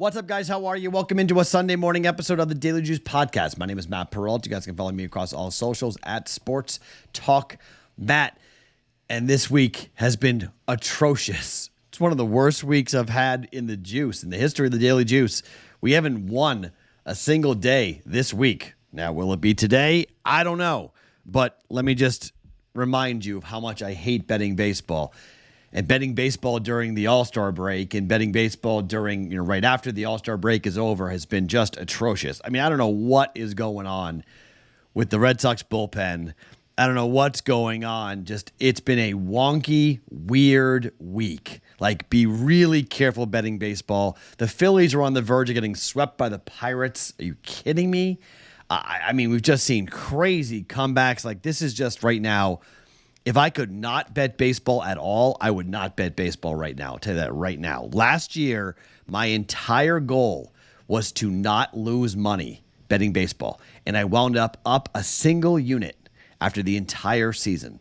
What's up, guys? How are you? Welcome into a Sunday morning episode of the Daily Juice Podcast. My name is Matt Perrault. You guys can follow me across all socials at Sports Talk Matt. And this week has been atrocious. It's one of the worst weeks I've had in the juice, in the history of the Daily Juice. We haven't won a single day this week. Now, will it be today? I don't know. But let me just remind you of how much I hate betting baseball. And betting baseball during the All-Star break and betting baseball during, right after the All-Star break is over has been just atrocious. I mean, I don't know what is going on with the Red Sox bullpen. I don't know what's going on. Just, it's been a wonky, weird week. Like, be really careful betting baseball. The Phillies are on the verge of getting swept by the Pirates. Are you kidding me? I mean, we've just seen crazy comebacks. Like, this is just right now. If I could not bet baseball at all, I would not bet baseball right now. I'll tell you that right now. Last year, my entire goal was to not lose money betting baseball. And I wound up a single unit after the entire season.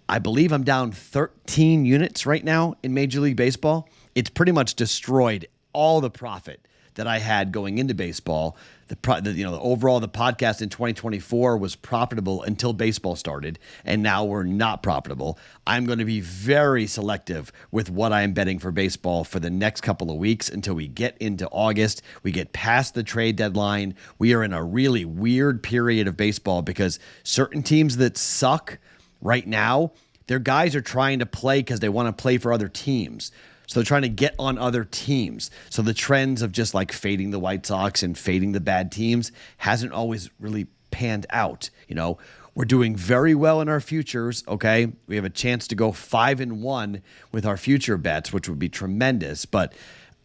I believe I'm down 13 units right now in Major League Baseball. It's pretty much destroyed all the profit that I had going into baseball. Overall, the podcast in 2024 was profitable until baseball started, and now we're not profitable. I'm going to be very selective with what I'm betting for baseball for the next couple of weeks until we get into August. We get past the trade deadline. We are in a really weird period of baseball because certain teams that suck right now, their guys are trying to play because they want to play for other teams. So they're trying to get on other teams. So the trends of just like fading the White Sox and fading the bad teams hasn't always really panned out. We're doing very well in our futures, okay? We have a chance to go 5-1 with our future bets, which would be tremendous. But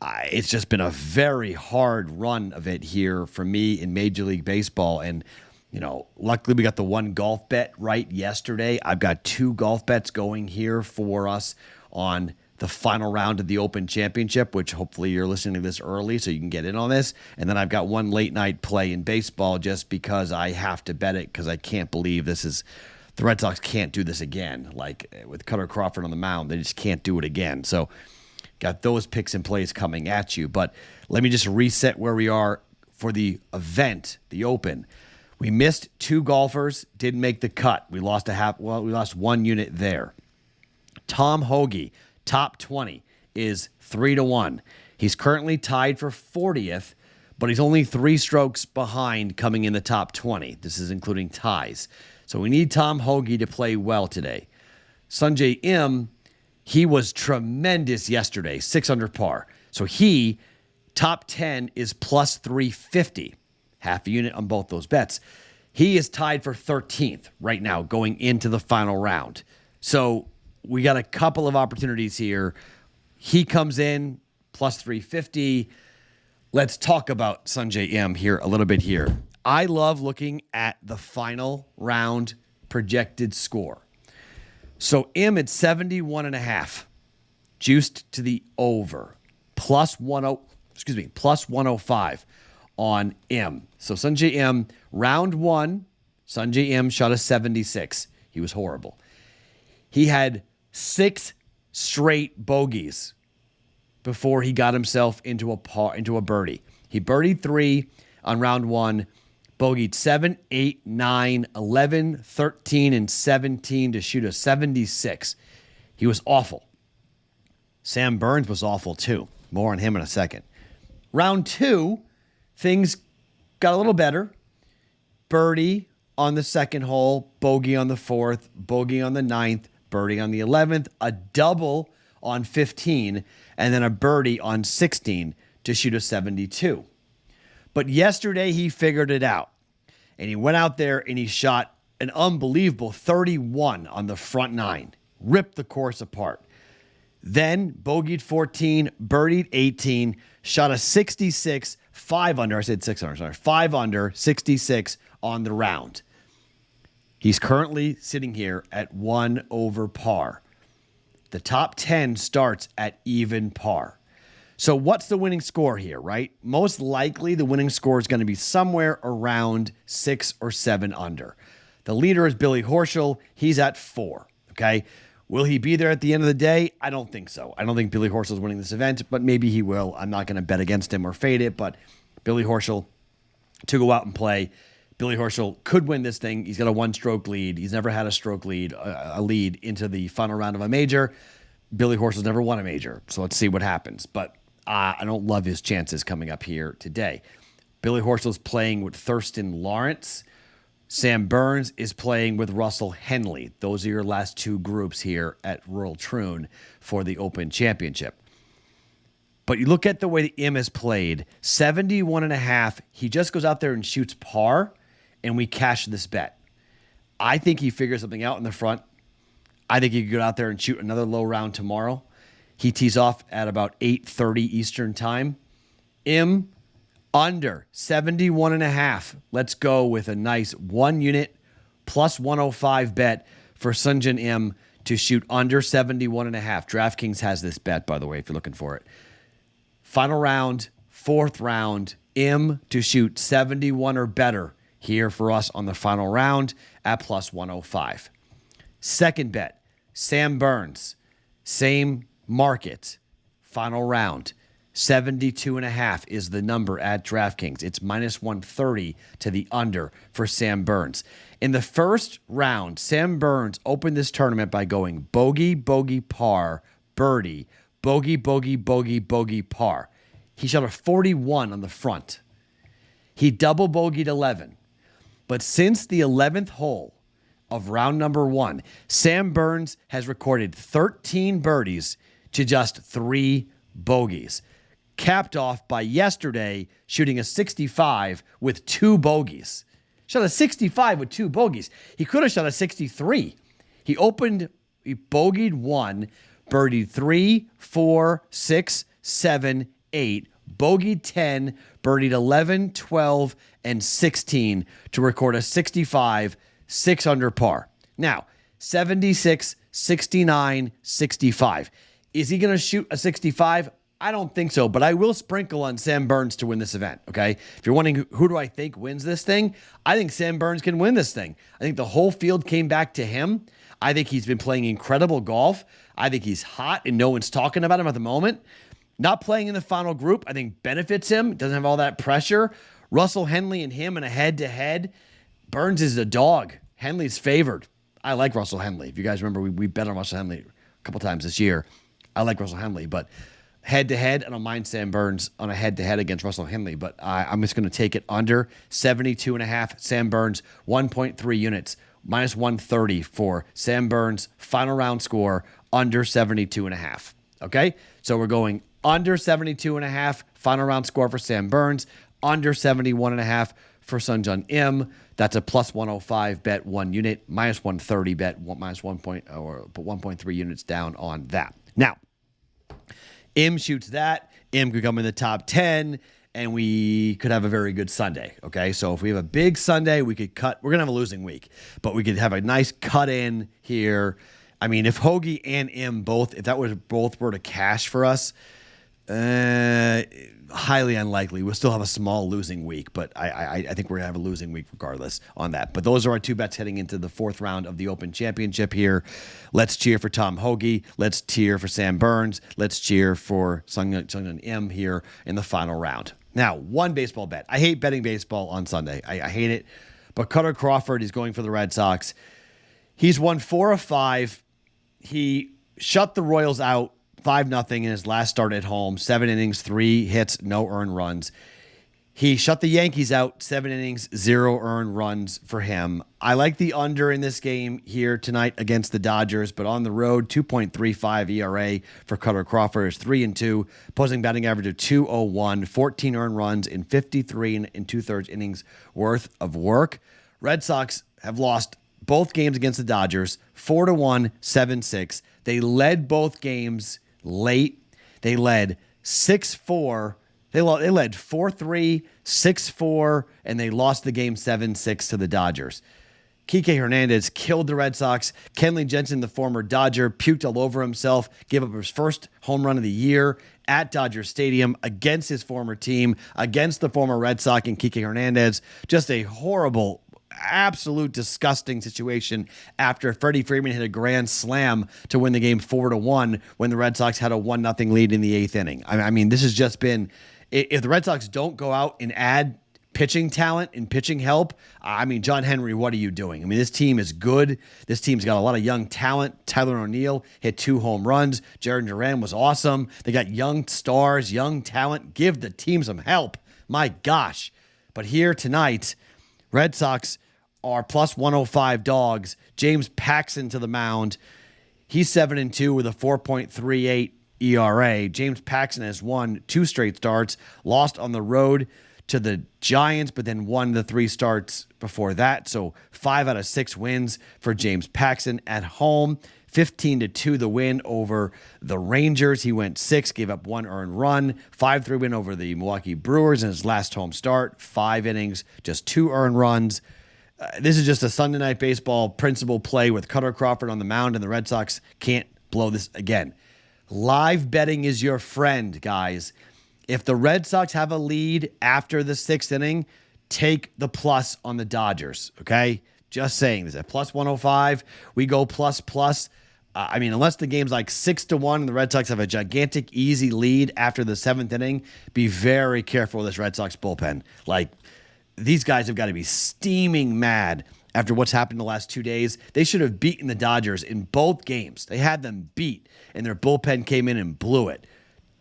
it's just been a very hard run of it here for me in Major League Baseball. And, luckily we got the one golf bet right yesterday. I've got 2 golf bets going here for us on the final round of the Open Championship, which hopefully you're listening to this early so you can get in on this. And then I've got one late night play in baseball just because I have to bet it because I can't believe the Red Sox can't do this again. Like with Cutter Crawford on the mound, they just can't do it again. So got those picks and plays coming at you. But let me just reset where we are for the event, the Open. We missed 2 golfers, didn't make the cut. We lost we lost 1 unit there. Tom Hoge, top 20, is 3-1. He's currently tied for 40th, but he's only 3 strokes behind coming in the top 20. This is including ties. So we need Tom Hoge to play well today. Sungjae Im, he was tremendous yesterday, 6 under par. So he, top 10, is plus 350. Half a unit on both those bets. He is tied for 13th right now going into the final round. So we got a couple of opportunities here. He comes in plus 350. Let's talk about Sungjae Im here a little bit here. I love looking at the final round projected score. So Im at 71.5, juiced to the over, plus 105 on Im. So Sungjae Im, round 1, Sungjae Im shot a 76. He was horrible. He had 6 straight bogeys before he got himself into a birdie. He birdied 3 on round 1, bogeyed 7, 8, 9, 11, 13, and 17 to shoot a 76. He was awful. Sam Burns was awful too. More on him in a second. Round 2, things got a little better. Birdie on the second hole, bogey on the 4th, bogey on the 9th, birdie on the 11th, a double on 15, and then a birdie on 16 to shoot a 72. But yesterday he figured it out, and he went out there and he shot an unbelievable 31 on the front 9, ripped the course apart. Then bogeyed 14, birdied 18, shot a 66, 5 under, 5 under, 66 on the round. He's currently sitting here at 1 over par. The top 10 starts at even par. So what's the winning score here, right? Most likely the winning score is going to be somewhere around 6 or 7 under. The leader is Billy Horschel. He's at 4, okay? Will he be there at the end of the day? I don't think so. I don't think Billy Horschel's winning this event, but maybe he will. I'm not going to bet against him or fade it, but Billy Horschel to go out and play. Billy Horschel could win this thing. He's got a one-stroke lead. He's never had a stroke lead, a lead into the final round of a major. Billy Horschel's never won a major, so let's see what happens. But I don't love his chances coming up here today. Billy Horschel's playing with Thurston Lawrence. Sam Burns is playing with Russell Henley. Those are your last two groups here at Royal Troon for the Open Championship. But you look at the way the Im has played, 71.5. He just goes out there and shoots par, and we cash this bet. I think he figures something out in the front. I think he could go out there and shoot another low round tomorrow. He tees off at about 8:30 Eastern time. Im under 71.5. Let's go with a nice 1 unit plus 105 bet for Sungjae Im to shoot under 71.5. DraftKings has this bet, by the way, if you're looking for it. Final round, fourth round, Im to shoot 71 or better here for us on the final round at plus 105. Second bet, Sam Burns, same market, final round. 72.5 is the number at DraftKings. It's minus 130 to the under for Sam Burns. In the first round, Sam Burns opened this tournament by going bogey, bogey, par, birdie, bogey, bogey, bogey, bogey, par. He shot a 41 on the front. He double bogeyed 11. But since the 11th hole of round number 1, Sam Burns has recorded 13 birdies to just 3 bogeys, capped off by yesterday shooting a 65 with 2 bogeys. Shot a 65 with 2 bogeys. He could have shot a 63. He bogeyed 1, birdied 3, 4, 6, 7, 8, bogeyed 10, birdied 11, 12, and 16 to record a 65, 6 under par. Now, 76, 69, 65. Is he going to shoot a 65? I don't think so, but I will sprinkle on Sam Burns to win this event, okay? If you're wondering who do I think wins this thing, I think Sam Burns can win this thing. I think the whole field came back to him. I think he's been playing incredible golf. I think he's hot and no one's talking about him at the moment. Not playing in the final group, I think benefits him. Doesn't have all that pressure. Russell Henley and him in a head-to-head. Burns is a dog. Henley's favored. I like Russell Henley. If you guys remember, we bet on Russell Henley a couple times this year. I like Russell Henley, but head-to-head, I don't mind Sam Burns on a head-to-head against Russell Henley, but I'm just going to take it under 72.5. Sam Burns, 1.3 units, minus 130 for Sam Burns. Final round score, under 72.5. Okay? So we're going under 72.5. Final round score for Sam Burns, under 71.5 for Sungjae Im. That's a plus 105 bet 1 unit, minus 130 bet minus 1.3 units down on that. Now, Im shoots that. Im could come in the top 10, and we could have a very good Sunday, okay? So if we have a big Sunday, we could cut. We're going to have a losing week, but we could have a nice cut in here. I mean, if Hoagie and Im both, if that was both were to cash for us, highly unlikely. We'll still have a small losing week, but I think we're going to have a losing week regardless on that. But those are our 2 bets heading into the 4th round of the Open Championship here. Let's cheer for Tom Hoagie. Let's cheer for Sam Burns. Let's cheer for Sungjae Im here in the final round. Now, 1 baseball bet. I hate betting baseball on Sunday. I hate it. But Cutter Crawford is going for the Red Sox. He's won 4 of 5. He shut the Royals out 5-0 in his last start at home. 7 innings, 3 hits, no earned runs. He shut the Yankees out 7 innings, 0 earned runs for him. I like the under in this game here tonight against the Dodgers, but on the road, 2.35 ERA for Cutter Crawford is 3-2, opposing batting average of 201, 14 earned runs in 53 and 2/3 innings worth of work. Red Sox have lost both games against the Dodgers, 4-1, 7-6. They led both games late. They led 6-4. They led 4-3, 6-4, and they lost the game 7-6 to the Dodgers. Kike Hernandez killed the Red Sox. Kenley Jensen, the former Dodger, puked all over himself, gave up his first home run of the year at Dodger Stadium against his former team, against the former Red Sox and Kike Hernandez. Just a horrible absolute disgusting situation after Freddie Freeman hit a grand slam to win the game 4-1 when the Red Sox had a 1-0 lead in the 8th inning. I mean, this has just been, if the Red Sox don't go out and add pitching talent and pitching help, I mean, John Henry, what are you doing? I mean, this team is good. This team's got a lot of young talent. Tyler O'Neill hit 2 home runs. Jared Duran was awesome. They got young stars, young talent. Give the team some help. My gosh. But here tonight, Red Sox are plus 105 dogs. James Paxton to the mound. He's 7-2 with a 4.38 ERA. James Paxton has won 2 straight starts, lost on the road to the Giants, but then won the 3 starts before that. So 5 out of 6 wins for James Paxton at home. 15-2 the win over the Rangers. He went 6, gave up 1 earned run. 5-3 win over the Milwaukee Brewers in his last home start. 5 innings, just 2 earned runs. This is just a Sunday Night Baseball principal play with Cutter Crawford on the mound, and the Red Sox can't blow this again. Live betting is your friend, guys. If the Red Sox have a lead after the 6th inning, take the plus on the Dodgers, okay? Just saying this. At plus 105, we go plus. I mean, unless the game's like 6-1 and the Red Sox have a gigantic, easy lead after the 7th inning, be very careful with this Red Sox bullpen. Like, these guys have got to be steaming mad after what's happened the last 2 days. They should have beaten the Dodgers in both games. They had them beat, and their bullpen came in and blew it.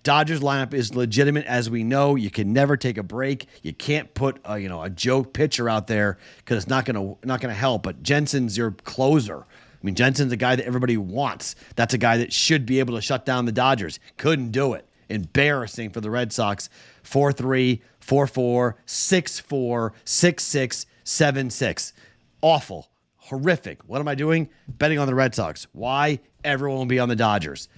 Dodgers lineup is legitimate, as we know. You can never take a break. You can't put a joke pitcher out there because it's not gonna help. But Jensen's your closer. I mean, Jensen's a guy that everybody wants. That's a guy that should be able to shut down the Dodgers. Couldn't do it. Embarrassing for the Red Sox. 4-3, 4-4, 6-4, 6-6, 7-6. Awful. Horrific. What am I doing? Betting on the Red Sox. Why? Everyone will be on the Dodgers.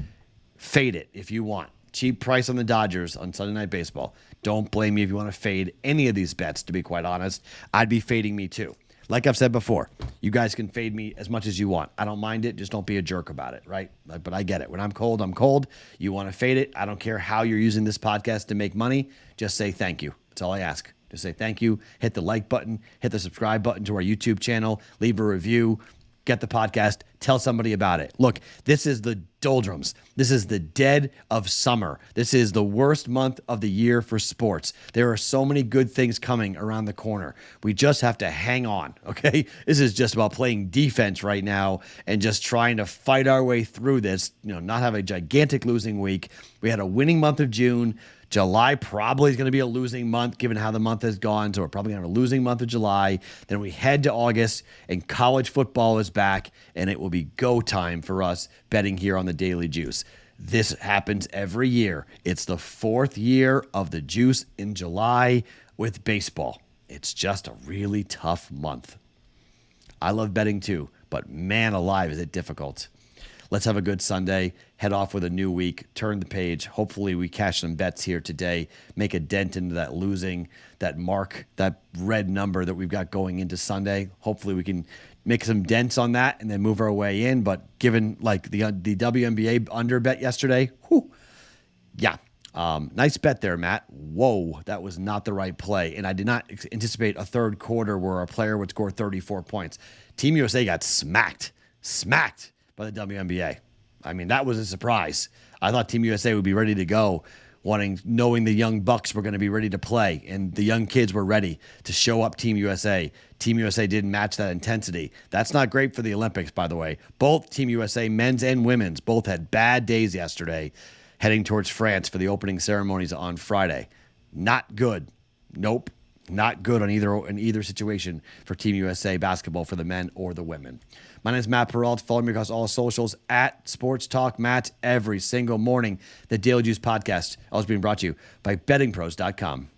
Fade it if you want. Cheap price on the Dodgers on Sunday Night Baseball. Don't blame me if you want to fade any of these bets, to be quite honest. I'd be fading me too. Like I've said before, you guys can fade me as much as you want. I don't mind it. Just don't be a jerk about it, right? But I get it. When I'm cold, I'm cold. You want to fade it. I don't care how you're using this podcast to make money. Just say thank you. That's all I ask. Just say thank you. Hit the like button. Hit the subscribe button to our YouTube channel. Leave a review. Get the podcast. Tell somebody about it. Look, this is the Doldrums. This is the dead of summer. This is the worst month of the year for sports. There are so many good things coming around the corner. We just have to hang on, okay? This is just about playing defense right now and just trying to fight our way through this, not have a gigantic losing week. We had a winning month of June. July probably is going to be a losing month given how the month has gone. So we're probably going to have a losing month of July. Then we head to August and college football is back and it will be go time for us betting here on the Daily Juice. This happens every year. It's the 4th year of the Juice in July with baseball. It's just a really tough month. I love betting too, but man alive, is it difficult. Let's have a good Sunday, head off with a new week, turn the page. Hopefully we cash some bets here today, make a dent into that losing, that mark, that red number that we've got going into Sunday. Hopefully we can make some dents on that and then move our way in. But given like the WNBA under bet yesterday, nice bet there, Matt. Whoa, that was not the right play. And I did not anticipate a third quarter where a player would score 34 points. Team USA got smacked by the WNBA. I mean, that was a surprise. I thought Team USA would be ready to go, knowing the young Bucks were going to be ready to play, and the young kids were ready to show up Team USA. Team USA didn't match that intensity. That's not great for the Olympics, by the way. Both Team USA, men's and women's, both had bad days yesterday, heading towards France for the opening ceremonies on Friday. Not good. Nope. Not good in either situation for Team USA basketball for the men or the women. My name is Matt Perrault. Follow me across all socials at Sports Talk Matt every single morning. The Daily Juice podcast, always being brought to you by BettingPros.com.